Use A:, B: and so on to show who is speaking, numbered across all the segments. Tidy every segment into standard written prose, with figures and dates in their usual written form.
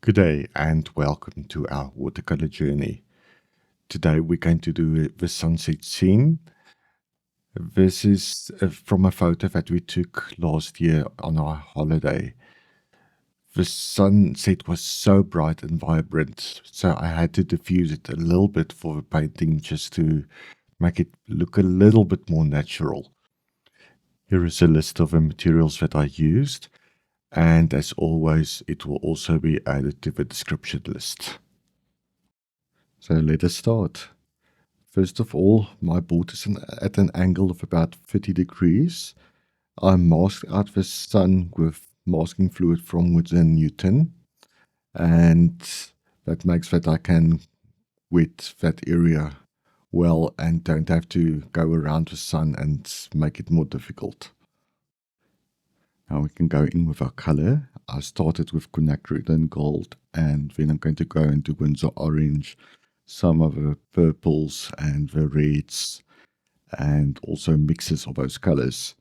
A: Good day and welcome to our watercolor journey. Today we're going to do the sunset scene. This is from a photo that we took last year on our holiday. The sunset was so bright and vibrant, so I had to diffuse it a little bit for the painting just to make it look a little bit more natural. Here is a list of the materials that I used. And as always, it will also be added to the description list. So let us start. First of all, my board is at an angle of about 30 degrees. I masked out the sun with masking fluid from Winsor Newton, and that makes that I can wet that area well and don't have to go around the sun and make it more difficult. Now we can go in with our color. I started with Quinacridone Gold, and then I'm going to go into Winsor Orange, some of the purples and the reds, and also mixes of those colors.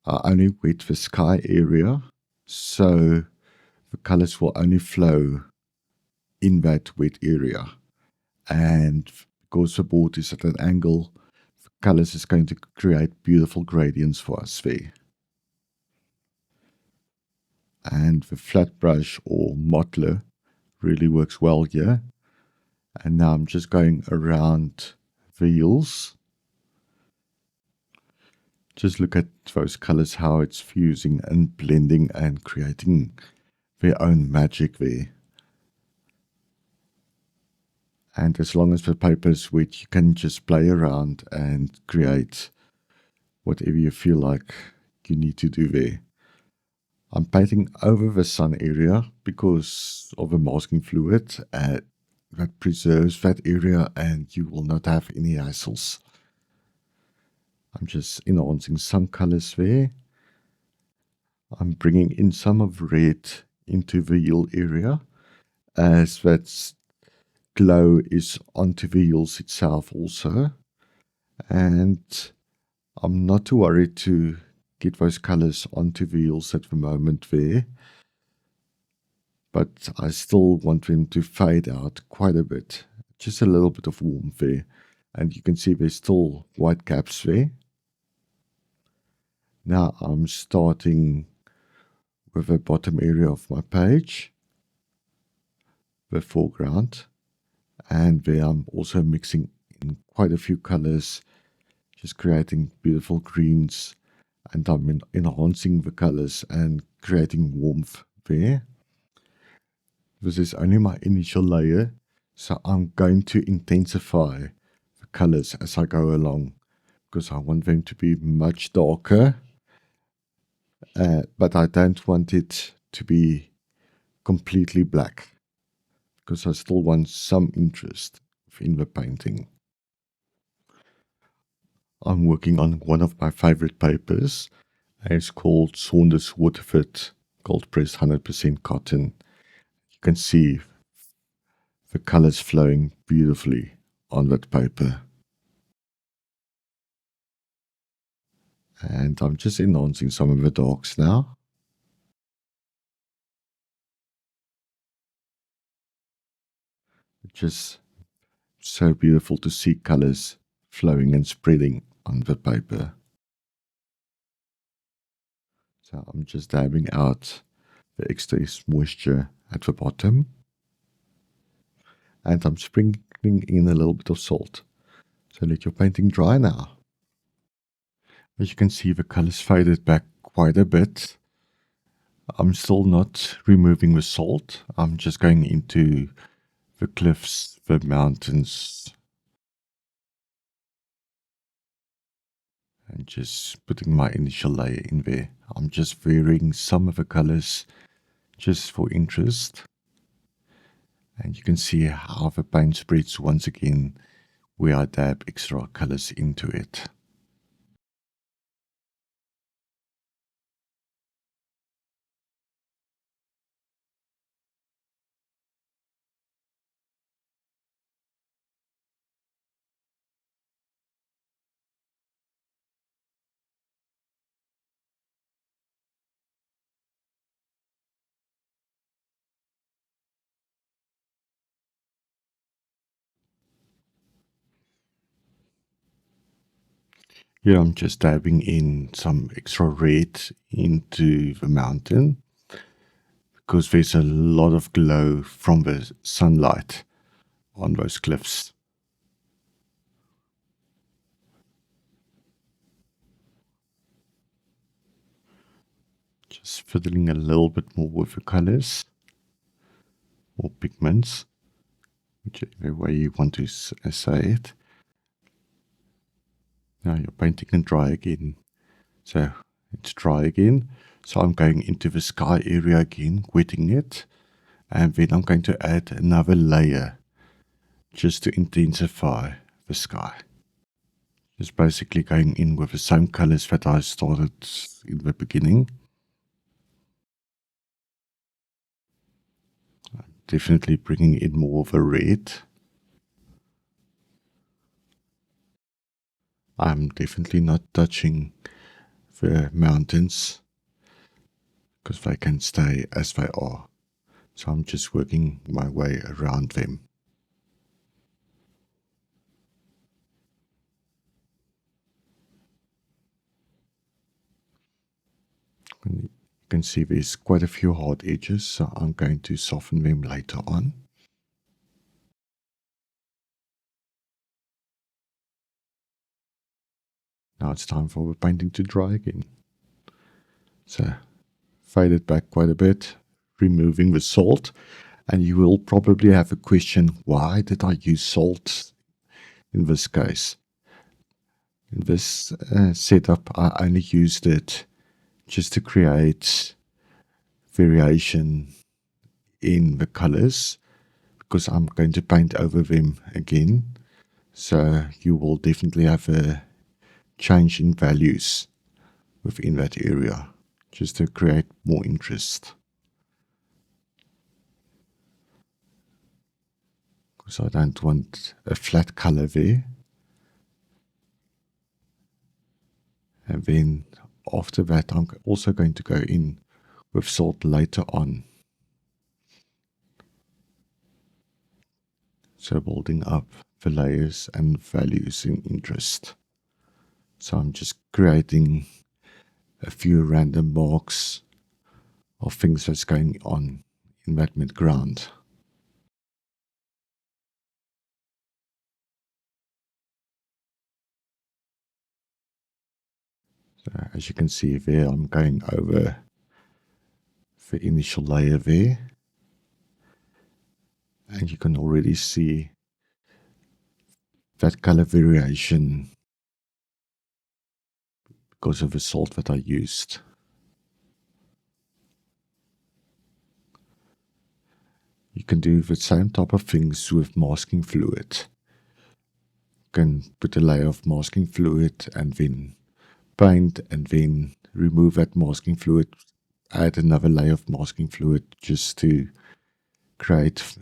A: I only wet the sky area, so the colors will only flow in that wet area. And because the board is at an angle, the colors is going to create beautiful gradients for us there. And the flat brush or Mottler really works well here. And now I'm just going around the wheels. Just look at those colors, how it's fusing and blending and creating their own magic there. And as long as the paper is wet, you can just play around and create whatever you feel like you need to do there. I'm painting over the sun area because of the masking fluid that preserves that area and you will not have any hassles. I'm just enhancing some colors there. I'm bringing in some of red into the heel area as that glow is onto the heels itself also. And I'm not too worried to get those colors onto the heels at the moment there. But I still want them to fade out quite a bit. Just a little bit of warmth there. And you can see there's still white gaps there. Now I'm starting with the bottom area of my page, the foreground. And there I'm also mixing in quite a few colors, just creating beautiful greens. And I'm enhancing the colors and creating warmth there. This is only my initial layer, so I'm going to intensify the colors as I go along because I want them to be much darker, but I don't want it to be completely black because I still want some interest in the painting. I'm working on one of my favorite papers. It's called Saunders Waterfit Cold Pressed 100% Cotton. You can see the colors flowing beautifully on that paper. And I'm just enhancing some of the darks now. It's just so beautiful to see colors flowing and spreading on the paper. So I'm just dabbing out the extra moisture at the bottom. And I'm sprinkling in a little bit of salt. So let your painting dry now. As you can see, the colors faded back quite a bit. I'm still not removing the salt. I'm just going into the cliffs, the mountains, and just putting my initial layer in there. I'm just varying some of the colors just for interest. And you can see how the paint spreads once again where I dab extra colors into it. Here I'm just dabbing in some extra red into the mountain because there's a lot of glow from the sunlight on those cliffs. Just fiddling a little bit more with the colors or pigments, whichever way you want to say it. Now your painting can dry again. So it's dry again. So I'm going into the sky area again, wetting it. And then I'm going to add another layer just to intensify the sky. Just basically going in with the same colors that I started in the beginning. Definitely bringing in more of a red. I'm definitely not touching the mountains because they can stay as they are. So I'm just working my way around them. And you can see there's quite a few hard edges, so I'm going to soften them later on. Now it's time for the painting to dry again. So fade it back quite a bit, removing the salt. And you will probably have a question, why did I use salt in this case? In this setup, I only used it just to create variation in the colors because I'm going to paint over them again. So you will definitely have a change in values within that area just to create more interest. Because I don't want a flat color there. And then after that, I'm also going to go in with salt later on. So building up the layers and values in interest. So I'm just creating a few random marks of things that's going on in that midground. So as you can see there, I'm going over the initial layer there. And you can already see that color variation because of the salt that I used. You can do the same type of things with masking fluid. You can put a layer of masking fluid and then paint and then remove that masking fluid, add another layer of masking fluid just to create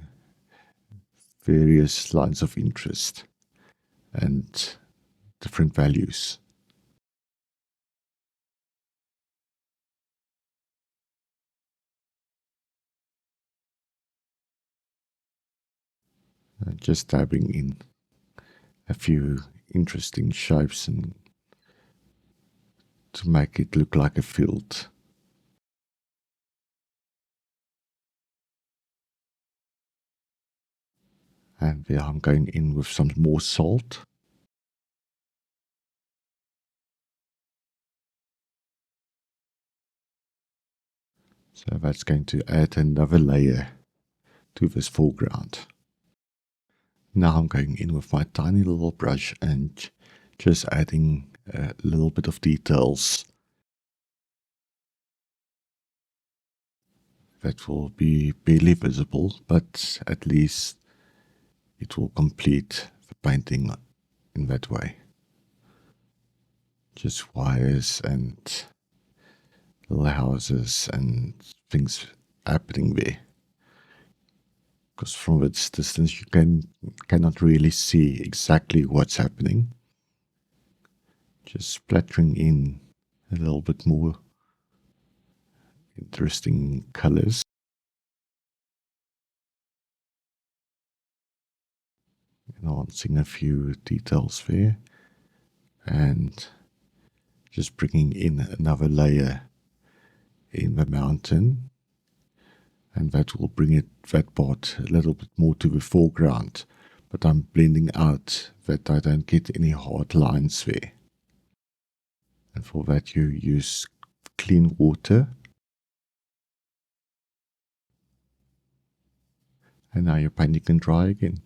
A: various lines of interest and different values. Just dabbing in a few interesting shapes and to make it look like a field. And there I'm going in with some more salt. So that's going to add another layer to this foreground. Now I'm going in with my tiny little brush and just adding a little bit of details that will be barely visible, but at least it will complete the painting in that way. Just wires and little houses and things happening there. Because from its distance you cannot really see exactly what's happening. Just splattering in a little bit more interesting colors. Enhancing a few details there. And Just bringing in another layer in the mountain, and that will bring that part a little bit more to the foreground, but I'm blending out that I don't get any hard lines there. And for that you use clean water. And now your painting can dry again.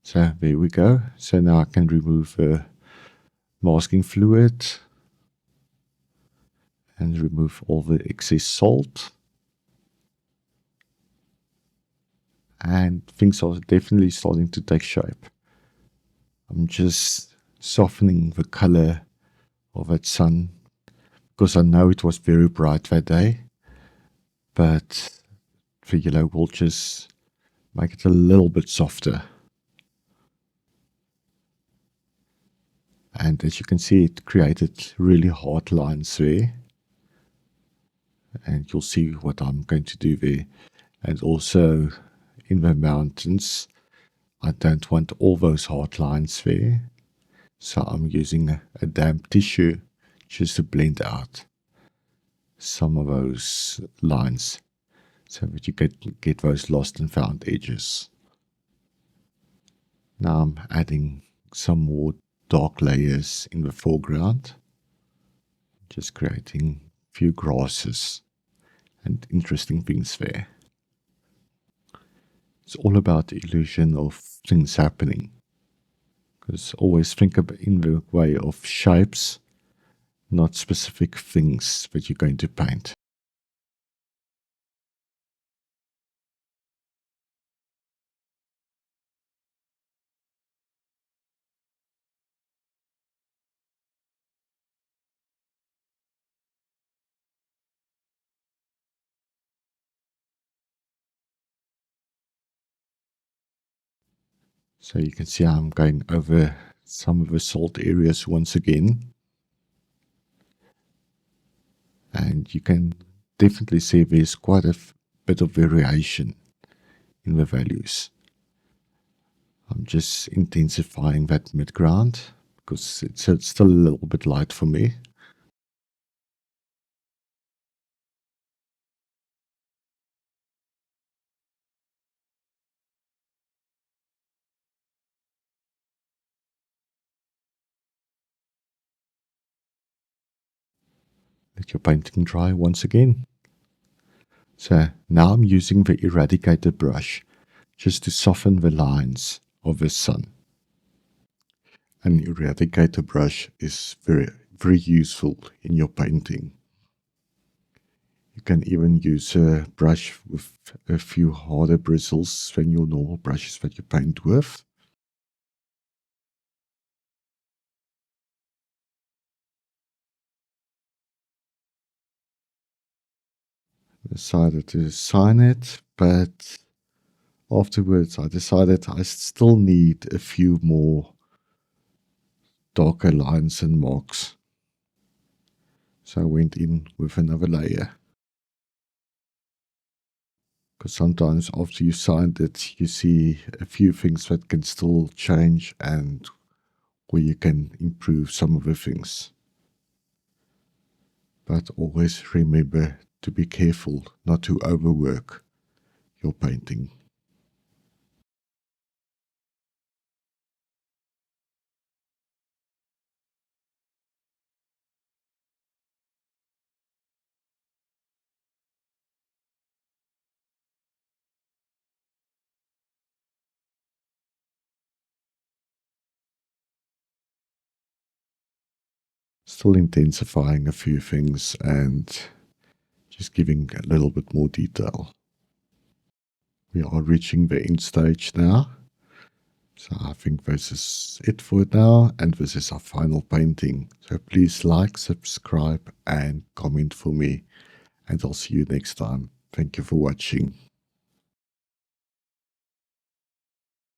A: So there we go. So now I can remove the masking fluid and remove all the excess salt. And things are definitely starting to take shape. I'm just softening the color of that sun because I know it was very bright that day, but the yellow will just make it a little bit softer. And as you can see, it created really hard lines there. And you'll see what I'm going to do there. And also in the mountains, I don't want all those hard lines there. So I'm using a damp tissue just to blend out some of those lines so that you get those lost and found edges. Now I'm adding some more dark layers in the foreground, just creating a few grasses and interesting things there. It's all about the illusion of things happening, because always think of in the way of shapes, not specific things that you're going to paint. So you can see I'm going over some of the salt areas once again. And you can definitely see there's quite a bit of variation in the values. I'm just intensifying that midground because it's still a little bit light for me. Let your painting dry once again. So now I'm using the Eradicator brush just to soften the lines of the sun. An Eradicator brush is very useful in your painting. You can even use a brush with a few harder bristles than your normal brushes that you paint with. Decided to sign it, but afterwards I decided I still need a few more darker lines and marks. So I went in with another layer. Because sometimes after you signed it, you see a few things that can still change and where you can improve some of the things. But always remember to be careful not to overwork your painting. Still intensifying a few things and just giving a little bit more detail. We are reaching the end stage now. So I think this is it for now, and this is our final painting. So please like, subscribe and comment for me, and I'll see you next time. Thank you for watching.